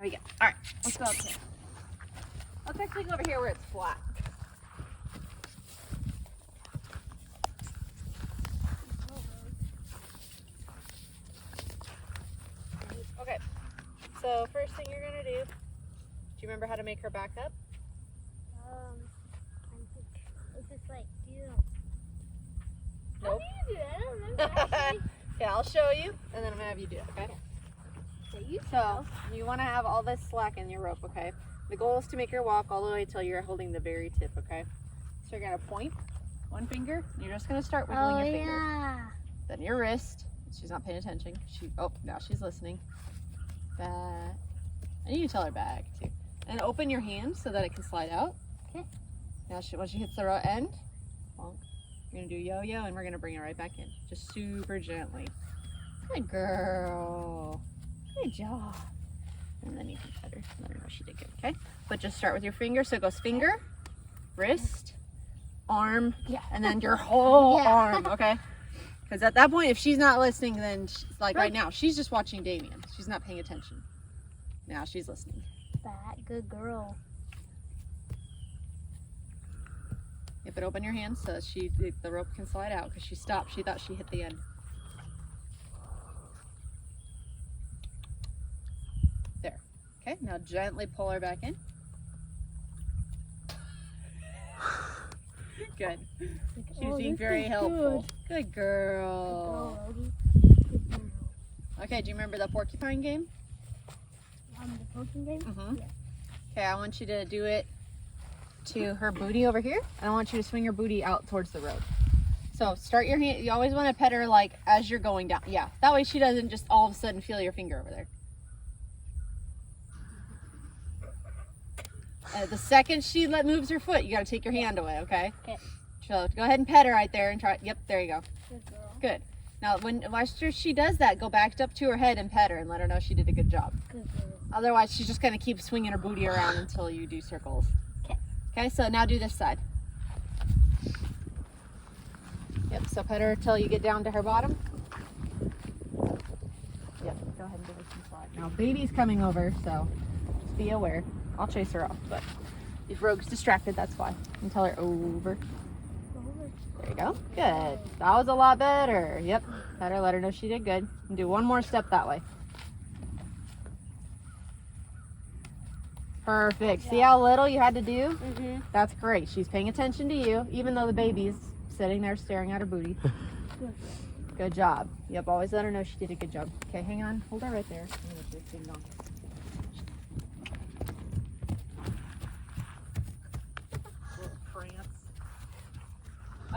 There we go. All right, let's go up here. Let's actually go over here where it's flat. Okay, so first thing you're gonna do you remember how to make her back up? It's just like, Nope. How do you do it? I don't remember actually. Yeah, I'll show you, and then I'm gonna have you do it, okay? So you want to have all this slack in your rope, okay? The goal is to make her walk all the way till you're holding the very tip, okay? So you're gonna point one finger, and you're just gonna start wiggling your finger. Yeah. Then your wrist. She's not paying attention. Now she's listening. Back. And you can tell her back too. And open your hand so that it can slide out. Okay. Now when she hits the end, bonk, you're gonna do yo-yo, and we're gonna bring it right back in, just super gently. Good girl. Good job. And then you can pet her. Let her know she did good, okay? But just start with your finger. So it goes finger, wrist, arm, and then your whole arm, okay? Because at that point, if she's not listening, then she's, like right now, she's just watching Damien. She's not paying attention. Now she's listening. That good girl. Yeah, but open your hands so the rope can slide out, because she stopped. She thought she hit the end. There. Okay, now gently pull her back in. Good. She's being very helpful. Good girl. Okay, do you remember the porcupine game? The poking game? Mm-hmm. Yeah. Okay, I want you to do it to her booty over here, and I want you to swing your booty out towards the road. So start your hand. You always want to pet her like as you're going down. Yeah, that way she doesn't just all of a sudden feel your finger over there. The second she moves her foot, you got to take your hand away, okay? Okay. So go ahead and pet her right there and try. Yep, there you go. Good girl. Good. Now, after she does that, go back up to her head and pet her and let her know she did a good job. Good girl. Otherwise, she's just going to keep swinging her booty around until you do circles. Okay. Okay, so now do this side. Yep, so pet her till you get down to her bottom. Yep, go ahead and give her some slack. Now, baby's coming over, so just be aware. I'll chase her off, but if Rogue's distracted, that's why. And tell her over. There you go. Good. That was a lot better. Yep. Pet her, let her know she did good. And do one more step that way. Perfect. See how little you had to do? Mm-hmm. That's great. She's paying attention to you, even though the baby's sitting there staring at her booty. Good job. Yep, always let her know she did a good job. Okay, hang on. Hold her right there.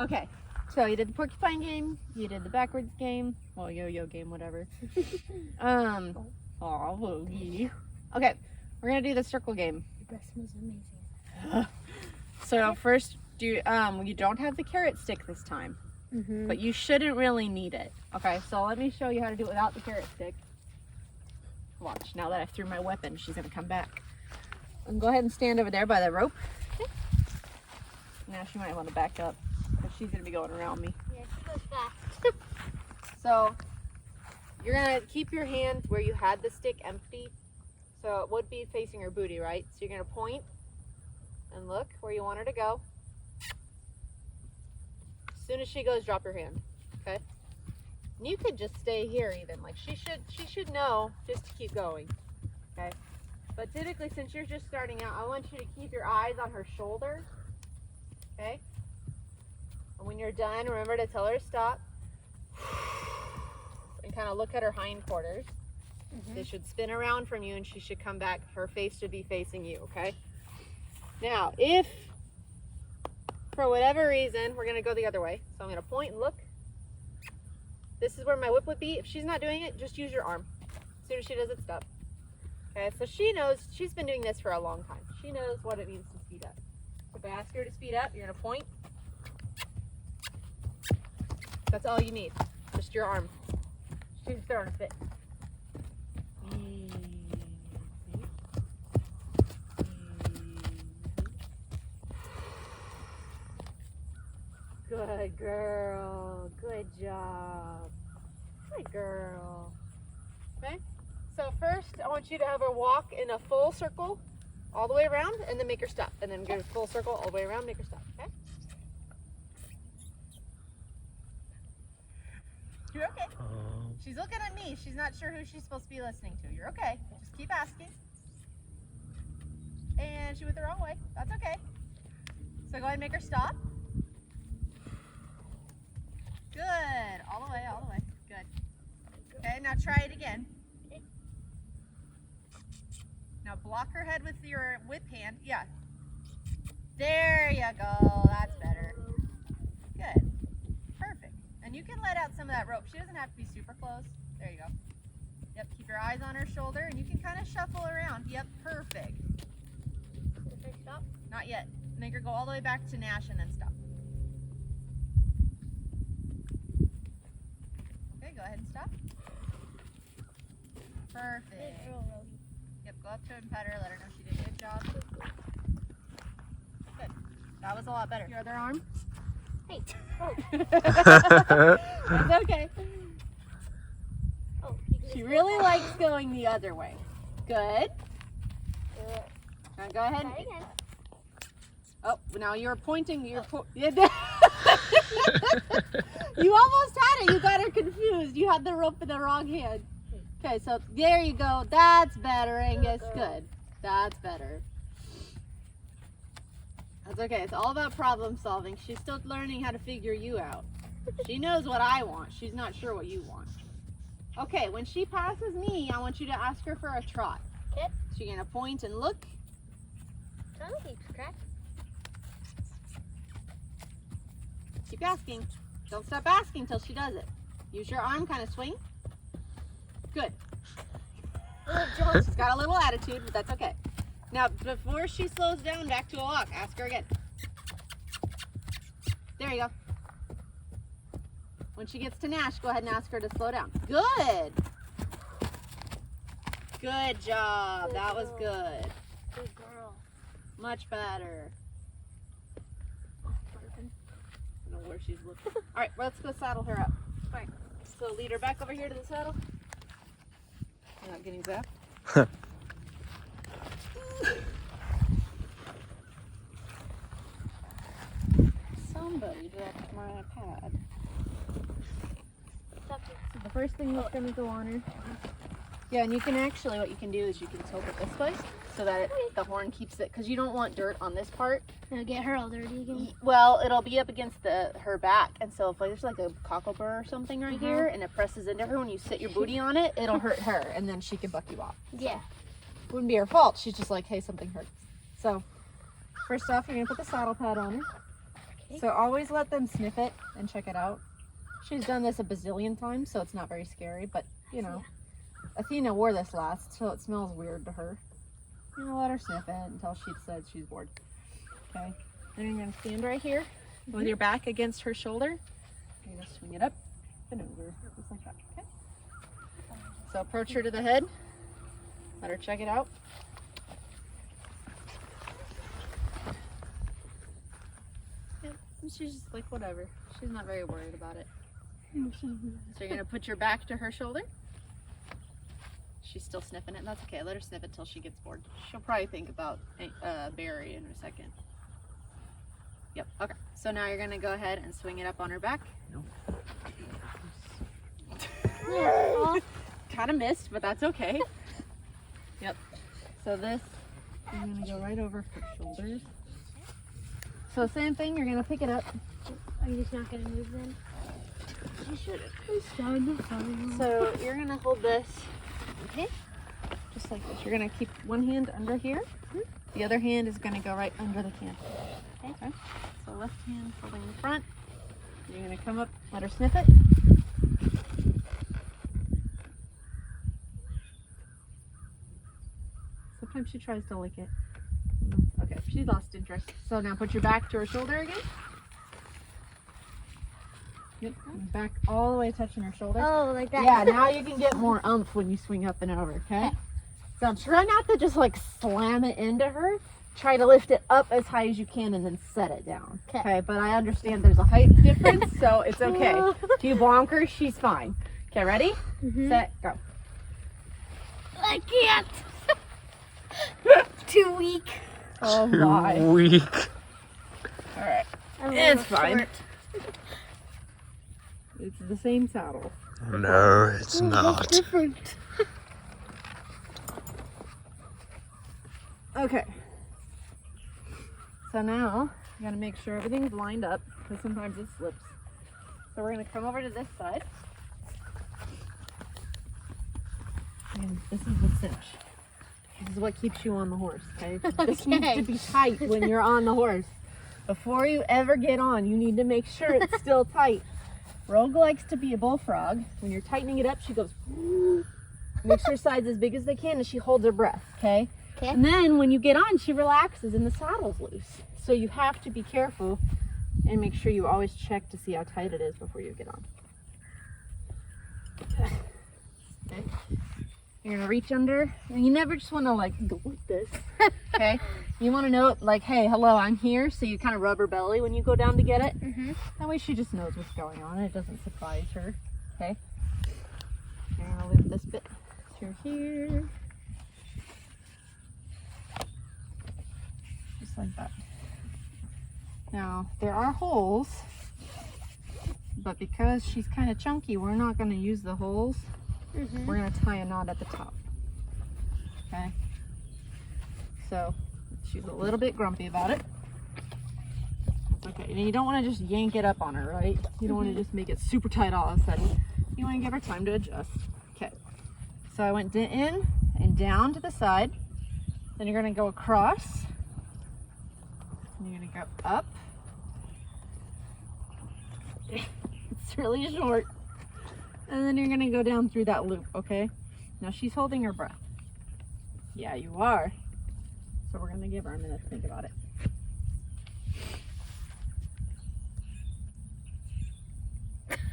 Okay, so you did the porcupine game, you did the backwards game, well, yo-yo game, whatever. Aw, Woogie. Okay, we're gonna do the circle game. The breast was amazing. So first, you don't have the carrot stick this time, but you shouldn't really need it. Okay, so let me show you how to do it without the carrot stick. Watch, now that I threw my weapon, she's gonna come back. And go ahead and stand over there by the rope. Okay. Now she might want to back up, because she's gonna be going around me. Yeah, she goes fast. So you're gonna keep your hand where you had the stick empty. So it would be facing her booty, right? So you're gonna point and look where you want her to go. As soon as she goes, drop your hand, okay? And you could just stay here even. Like she should know just to keep going, okay? But typically, since you're just starting out, I want you to keep your eyes on her shoulder, okay? And when you're done, remember to tell her to stop. And kind of look at her hindquarters. They should spin around from you and she should come back. Her face should be facing you, okay? Now, if for whatever reason, we're gonna go the other way. So I'm gonna point and look. This is where my whip would be. If she's not doing it, just use your arm. As soon as she does it, stop. Okay, so she knows, she's been doing this for a long time. She knows what it means to speed up. If I ask her to speed up, you're gonna point. That's all you need, just your arm. She's throwing a fit. Good girl. Good job. Good girl. Okay? So first, I want you to have her walk in a full circle all the way around, and then make her stop. And then go a full circle all the way around, make her stop, okay? You're okay. She's looking at me. She's not sure who she's supposed to be listening to. You're okay. Just keep asking. And she went the wrong way. That's okay. So go ahead and make her stop. Good. All the way, all the way. Good. Okay, now try it again. Now block her head with your whip hand. Yeah. There you go. That's better. Good. Perfect. And you can let out some of that rope. She doesn't have to be super close. There you go. Yep, keep your eyes on her shoulder and you can kind of shuffle around. Yep, perfect. Did I stop? Not yet. Make her go all the way back to Nash and then stop. Okay, go ahead and stop. Perfect. Good girl, Rosie. Yep, go up to her and pet her, let her know she did a good job. Good. That was a lot better. Your other arm? Hey. Oh. That's okay. Oh, She really likes going the other way. Good. Now go ahead. Try again. Oh, now you're pointing. You almost had it. You got her confused. You had the rope in the wrong hand. Okay, so there you go. That's better, Angus. Good. That's better. That's okay. It's all about problem solving. She's still learning how to figure you out. She knows what I want. She's not sure what you want. Okay, when she passes me, I want you to ask her for a trot. Okay. So you're going to point and look. Tongue keeps cracking. Keep asking. Don't stop asking till she does it. Use your arm, kind of swing. Good. She's got a little attitude, but that's okay. Now, before she slows down back to a walk, ask her again. There you go. When she gets to Nash, go ahead and ask her to slow down. Good. Good job. Good that was girl. good. Good girl. Much better. I don't know where she's looking. All right, let's go saddle her up. All right. So lead her back over here to the saddle. You're not getting zapped. Somebody dropped my pad. So the first thing that's going to go on her. Yeah, and you can actually, what you can do is you can tilt it this way so that the horn keeps it, because you don't want dirt on this part. Gonna get her all dirty again. Well, it'll be up against her back, and so if there's like a cockleburr or something right here, and it presses into her when you sit your booty on it, it'll hurt her, and then she can buck you off. Yeah. It wouldn't be her fault. She's just like, hey, something hurts. So first off, you're gonna put the saddle pad on her. Okay. So always let them sniff it and check it out. She's done this a bazillion times, so it's not very scary, but you know. Athena wore this last, so it smells weird to her. You know, let her sniff it until she says she's bored. Okay. Then you're gonna stand right here with your back against her shoulder. You're gonna swing it up and over, just like that. Okay. So approach her to the head. Let her check it out. Yep. And she's just like, whatever. She's not very worried about it. So you're gonna put your back to her shoulder. She's still sniffing it, and that's okay. Let her sniff it till she gets bored. She'll probably think about Barry in a second. Yep, okay. So now you're gonna go ahead and swing it up on her back. Kind of missed, but that's okay. Yep. So this, you're gonna go right over her shoulders. So same thing, you're gonna pick it up. Are you just not gonna move then? You shouldn't. I'm starting to fall. So you're gonna hold this, okay? Just like this. You're gonna keep one hand under here. The other hand is gonna go right under the can. Okay? So left hand holding the front. You're gonna come up, let her sniff it. Sometimes she tries to lick it. Okay, she lost interest. So now put your back to her shoulder again. Yep, back all the way touching her shoulder. Oh, like that. Yeah, now you can get more oomph when you swing up and over, okay? So try not to just like slam it into her. Try to lift it up as high as you can and then set it down. Okay, but I understand there's a height difference, so it's okay. If you bonk her, she's fine. Okay, ready? Set, go. I can't. Too weak. Oh my. Weak. Alright. I'm It's a little fine. short. It's the same saddle. No, it's Oh, not. that's different. Okay. So now, you gotta make sure everything's lined up, because sometimes it slips. So we're gonna come over to this side. And this is the cinch. This is what keeps you on the horse, okay? This needs Okay. to be tight when you're on the horse. Before you ever get on, you need to make sure it's still tight. Rogue likes to be a bullfrog. When you're tightening it up, she goes, makes her sides as big as they can, and she holds her breath, okay? Okay. And then when you get on, she relaxes and the saddle's loose. So you have to be careful and make sure you always check to see how tight it is before you get on. Okay. You're gonna reach under, and you never just wanna like go like this, okay? You wanna know, like, hey, hello, I'm here. So you kind of rub her belly when you go down to get it. That way she just knows what's going on. It doesn't surprise her, okay? You're gonna loop this bit through here. Just like that. Now, there are holes, but because she's kind of chunky, we're not going to use the holes. We're going to tie a knot at the top. Okay? So, she's a little bit grumpy about it. Okay, and you don't want to just yank it up on her, right? You don't want to just make it super tight all of a sudden. You want to give her time to adjust. Okay. So I went in and down to the side. Then you're going to go across. And you're going to go up. It's really short. And then you're going to go down through that loop, okay? Now she's holding her breath. Yeah, you are. So we're going to give her a minute to think about it.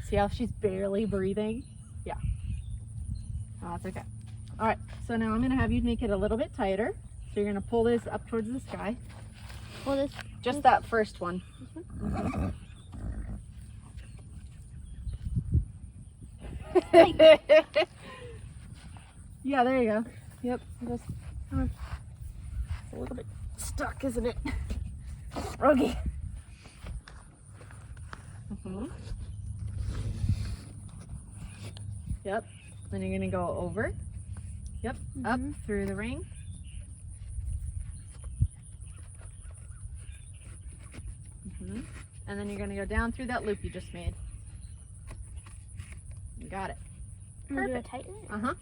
See how she's barely breathing? Yeah. Oh, that's okay. All right, so now I'm going to have you make it a little bit tighter. So you're going to pull this up towards the sky. Pull this. Just that first one. Yeah, there you go. Yep. Just, it's a little bit stuck, isn't it? Rogie. Yep. Then you're going to go over. Yep. Up through the ring. And then you're going to go down through that loop you just made. You got it. Perfect. Tighten it. Uh-huh.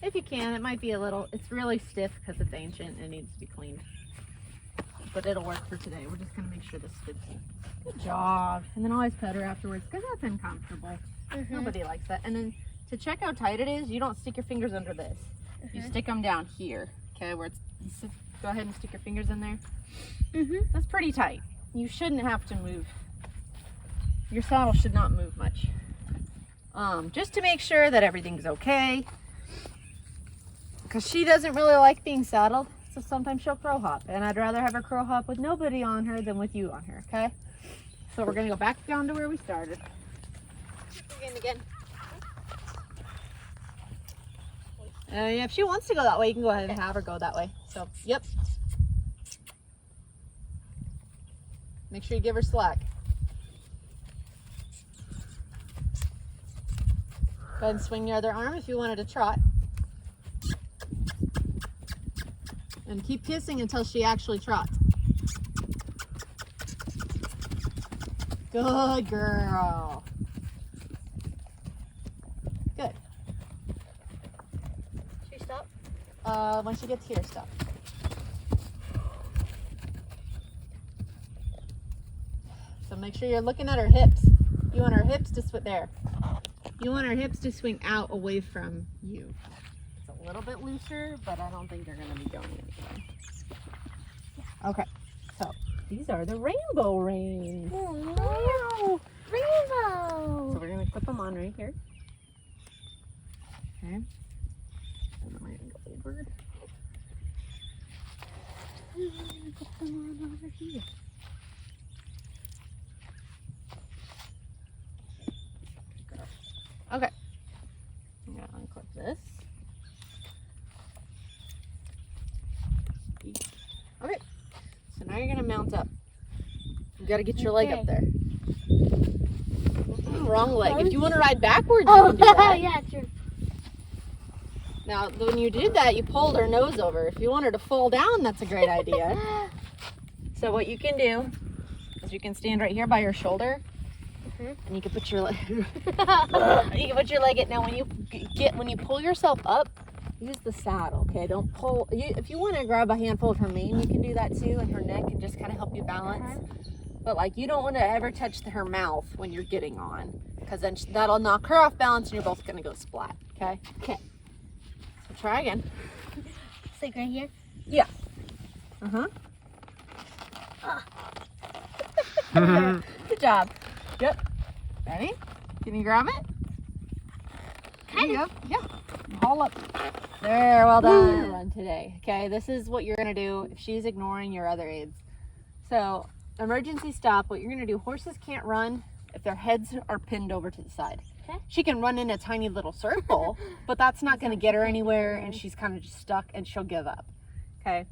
If you can, it might be a little, it's really stiff because it's ancient and it needs to be cleaned. But it'll work for today. We're just going to make sure this fits you. Good job. And then always pet her afterwards because that's uncomfortable. Nobody likes that. And then to check how tight it is, you don't stick your fingers under this. You stick them down here, okay, where it's, go ahead and stick your fingers in there. That's pretty tight. You shouldn't have to move. Your saddle should not move much. Just to make sure that everything's okay. Because she doesn't really like being saddled, so sometimes she'll crow hop. And I'd rather have her crow hop with nobody on her than with you on her, okay? So we're going to go back down to where we started. Again. Yeah, if she wants to go that way, you can go ahead and have her go that way. So, yep. Make sure you give her slack. Go ahead and swing your other arm if you wanted to trot. And keep kissing until she actually trots. Good girl. Good. Should we stop? Once she gets here, stop. So make sure you're looking at her hips. You want her hips to swing there. You want her hips to swing out away from you. It's a little bit looser, but I don't think they're going to be going anywhere. Okay, so these are the rainbow rings. Oh no! Rainbow! So we're going to clip them on right here. Okay. And then we're going to go over. And put them on over here. Okay. I'm going to unclip this. got to get your leg up Okay. there. Wrong leg. If you want to ride backwards, you Oh, can do that. yeah, true. Now, when you did that, you pulled her nose over. If you want her to fall down, that's a great idea. So what you can do is you can stand right here by her shoulder, and you can put your leg. You can put your leg in. Now, when you pull yourself up, use the saddle. Okay, don't pull. If you want to grab a handful of her mane, you can do that too, and her neck, and just kind of help you balance. But like, you don't want to ever touch her mouth when you're getting on, because then that'll knock her off balance, and you're both gonna go splat. Okay. Okay. So try again. It's like right here. Yeah. Good job. Yep. Ready? Can you grab it? There you go. Yeah. Haul up. There. Well done. Run today. Okay. This is what you're gonna do if she's ignoring your other aids. So, emergency stop. What you're gonna do? Horses can't run if their heads are pinned over to the side. Okay. She can run in a tiny little circle, but that's not gonna get her anywhere, and she's kind of just stuck, and she'll give up. Okay.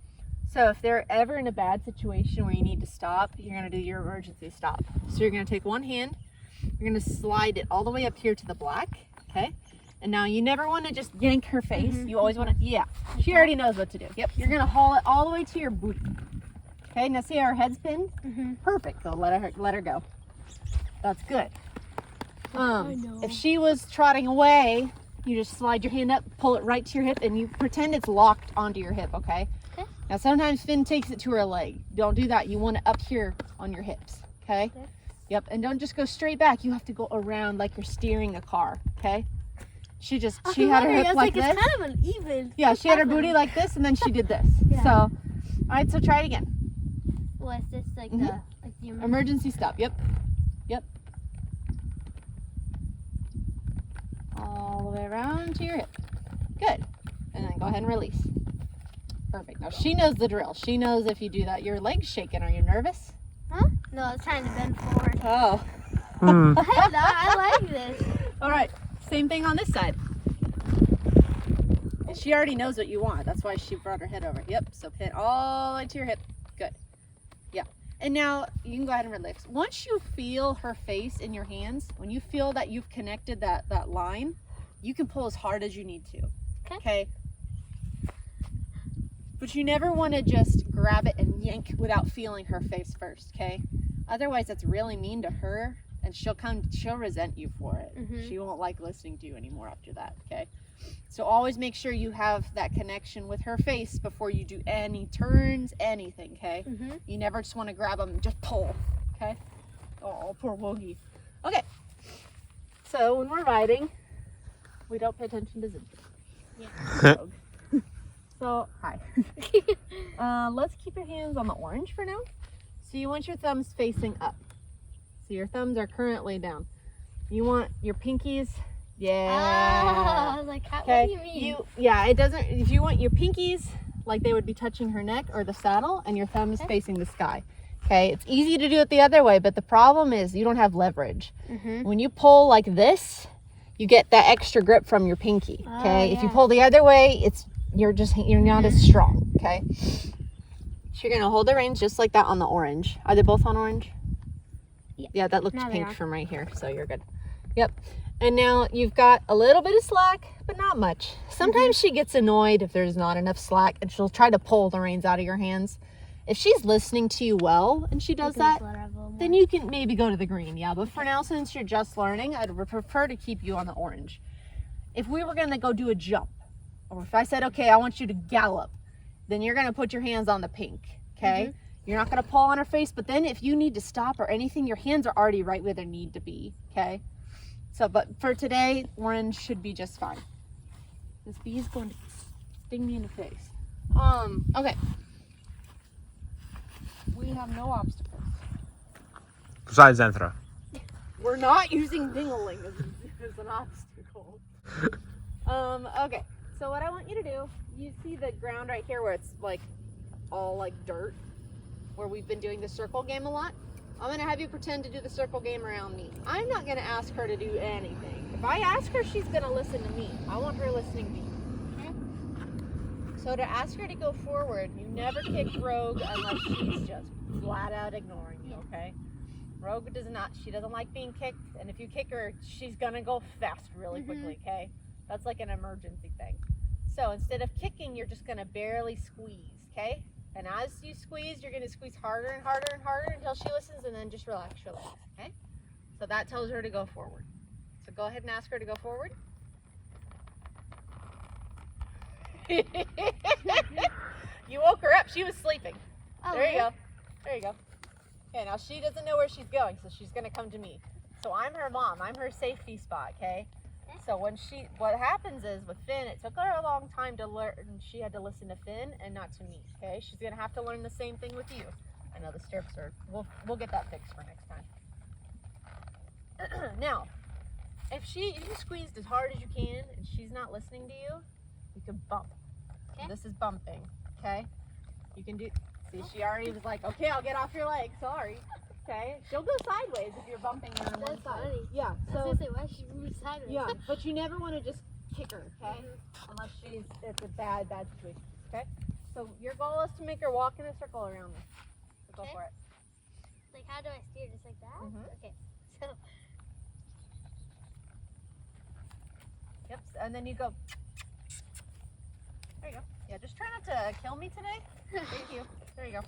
So if they're ever in a bad situation where you need to stop, you're gonna do your emergency stop. So you're gonna take one hand, you're gonna slide it all the way up here to the black, okay? And now you never wanna just yank her face. You always wanna, yeah. She already knows what to do. Yep, you're gonna haul it all the way to your booty. Okay, now see how her head's pinned? Perfect, go let her go. That's good. If she was trotting away, you just slide your hand up, pull it right to your hip, and you pretend it's locked onto your hip, okay? Now sometimes Finn takes it to her leg. Don't do that. You want it up here on your hips, okay? Yep, and don't just go straight back. You have to go around like you're steering a car, okay? She had her hip like this. It's kind of uneven. Yeah, she had her booty like this, and then she did this. Yeah. So, all right, so try it again. Well, it's just like the Emergency stop, yep. Yep. All the way around to your hip. Good. And then go ahead and release. Perfect. Now she knows the drill. She knows if you do that, your leg's shaking. Are you nervous? Huh? No, I was trying to bend forward. Oh. I like this. All right. Same thing on this side. And she already knows what you want. That's why she brought her head over. Yep. So pin all the way to your hip. Good. Yeah. And now you can go ahead and relax. Once you feel her face in your hands, when you feel that you've connected that line, you can pull as hard as you need to. Okay? But you never want to just grab it and yank without feeling her face first, okay? Otherwise, that's really mean to her, and she'll resent you for it. She won't like listening to you anymore after that, okay? So always make sure you have that connection with her face before you do any turns, anything, okay? You never just want to grab them and just pull, okay? Oh, poor Woogie. Okay. So when we're riding, we don't pay attention to Zinfandel. So, hi. Let's keep your hands on the orange for now. So you want your thumbs facing up. So your thumbs are currently down. You want your pinkies, I was like, what do you mean? It doesn't, if you want your pinkies, like they would be touching her neck or the saddle, and your thumbs facing the sky. Okay, it's easy to do it the other way, but the problem is you don't have leverage. When you pull like this, you get that extra grip from your pinky, okay? If you pull the other way, you're not as strong, okay? So you're gonna hold the reins just like that on the orange. Are they both on orange? Yeah, that looked pink from right here, so you're good. Yep. And now you've got a little bit of slack, but not much. Sometimes she gets annoyed if there's not enough slack, and she'll try to pull the reins out of your hands. If she's listening to you well and she does that, then you can maybe go to the green, yeah. But for now, since you're just learning, I'd prefer to keep you on the orange. If we were gonna go do a jump, or if I said, okay, I want you to gallop, then you're gonna put your hands on the pink, okay? You're not gonna pull on her face, but then if you need to stop or anything, your hands are already right where they need to be, okay? So, but for today, orange should be just fine. This bee is going to sting me in the face. Okay. We have no obstacles. Besides Zenthra. We're not using dingling as an obstacle. Okay. So what I want you to do, you see the ground right here where it's like all like dirt, where we've been doing the circle game a lot. I'm going to have you pretend to do the circle game around me. I'm not going to ask her to do anything. If I ask her, she's going to listen to me. I want her listening to me. Okay? So to ask her to go forward, you never kick rogue unless she's just flat out ignoring you, okay? Rogue she doesn't like being kicked, and if you kick her, she's gonna go fast really quickly, okay? That's like an emergency thing. So instead of kicking, you're just gonna barely squeeze, okay? And as you squeeze, you're gonna squeeze harder and harder and harder until she listens, and then just relax your legs, okay? So that tells her to go forward. So go ahead and ask her to go forward. You woke her up, she was sleeping. Oh, There you go. There you go. Okay, now she doesn't know where she's going, so she's gonna come to me. So I'm her mom, I'm her safety spot, okay? So what happens is with Finn, it took her a long time to learn. She had to listen to Finn and not to me, okay? She's gonna have to learn the same thing with you. I know the stirrups are, we'll get that fixed for next time. Now, if you squeezed as hard as you can and she's not listening to you, you can bump. Okay. This is bumping, okay? You can do, see, she already was like, okay, I'll get off your leg, sorry. Okay, she'll go sideways if you're bumping her on one That's side. funny. Yeah, I so, was gonna say, why she moved sideways? yeah, but you never want to just kick her, okay? Unless it's a bad situation, okay? So your goal is to make her walk in a circle around me. So go Okay. for it. Like, how do I steer? Just like that? Okay. So, Yep, and then you go. There you go. Yeah, just try not to kill me today. Thank you. There you go.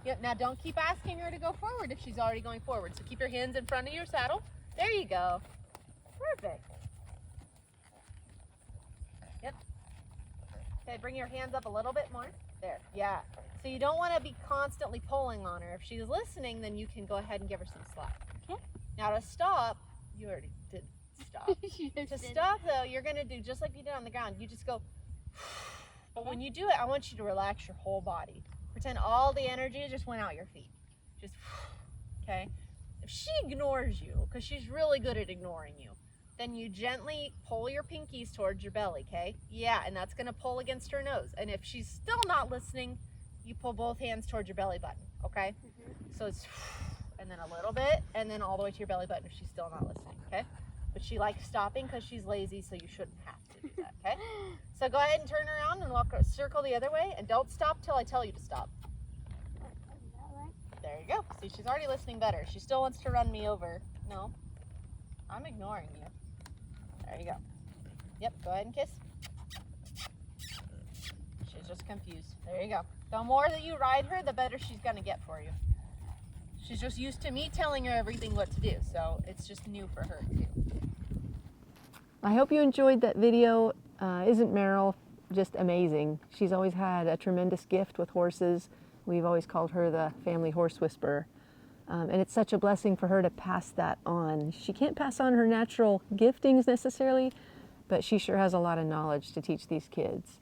Yep, now don't keep asking her to go forward if she's already going forward. So keep your hands in front of your saddle. There you go. Perfect. Yep. Okay, bring your hands up a little bit more. There, yeah. So you don't want to be constantly pulling on her. If she's listening, then you can go ahead and give her some slack. Okay. Now to stop, you already did stop. To stop though, you're gonna do just like you did on the ground. You just go, but when you do it, I want you to relax your whole body. Pretend all the energy just went out your feet. Just, okay? If she ignores you, because she's really good at ignoring you, then you gently pull your pinkies towards your belly, okay? Yeah, and that's gonna pull against her nose. And if she's still not listening, you pull both hands towards your belly button, okay? So it's, and then a little bit, and then all the way to your belly button if she's still not listening, okay? But she likes stopping because she's lazy, so you shouldn't have to do that, okay? So go ahead and turn around and walk a circle the other way, and don't stop till I tell you to stop. There you go. See, she's already listening better. She still wants to run me over. No, I'm ignoring you. There you go. Yep, go ahead and kiss. She's just confused. There you go. The more that you ride her, the better she's gonna get for you. She's just used to me telling her everything what to do, so it's just new for her too. I hope you enjoyed that video. Isn't Meryl just amazing? She's always had a tremendous gift with horses. We've always called her the family horse whisperer. And it's such a blessing for her to pass that on. She can't pass on her natural giftings necessarily, but she sure has a lot of knowledge to teach these kids.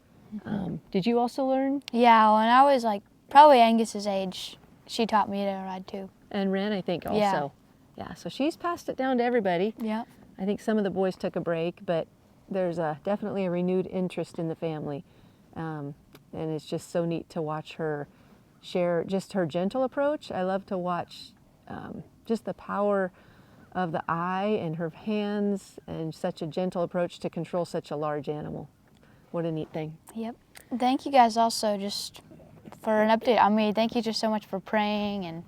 Did you also learn? Yeah, when I was like probably Angus's age, she taught me to ride too. And Ren, I think, also. Yeah, so she's passed it down to everybody. Yeah. I think some of the boys took a break, but there's definitely a renewed interest in the family. And it's just so neat to watch her share just her gentle approach. I love to watch just the power of the eye and her hands and such a gentle approach to control such a large animal. What a neat thing. Yep. Thank you guys also just for an update. I mean, thank you just so much for praying and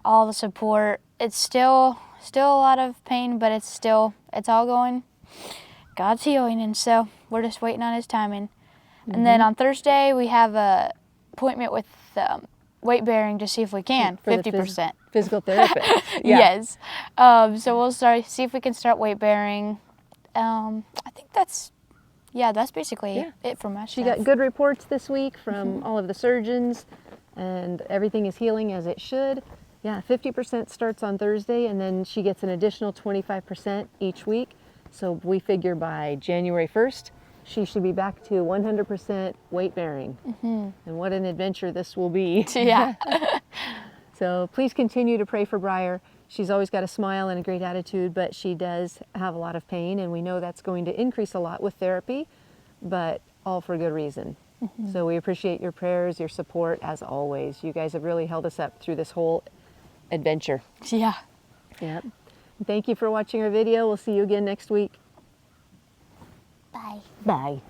all the support. It's still a lot of pain, but it's all going. God's healing, and so we're just waiting on His timing. And then on Thursday we have a appointment with weight bearing to see if we can. 50%. Physical therapist. Yeah. Yes. So we'll see if we can start weight bearing. I think that's basically it for my She stuff. got good reports this week from all of the surgeons, and everything is healing as it should. Yeah, 50% starts on Thursday, and then she gets an additional 25% each week. So we figure by January 1st, she should be back to 100% weight bearing. And what an adventure this will be. Yeah. So please continue to pray for Briar. She's always got a smile and a great attitude, but she does have a lot of pain, and we know that's going to increase a lot with therapy, but all for good reason. So we appreciate your prayers, your support, as always. You guys have really held us up through this whole adventure. Yeah. Yep. Thank you for watching our video. We'll see you again next week. Bye. Bye.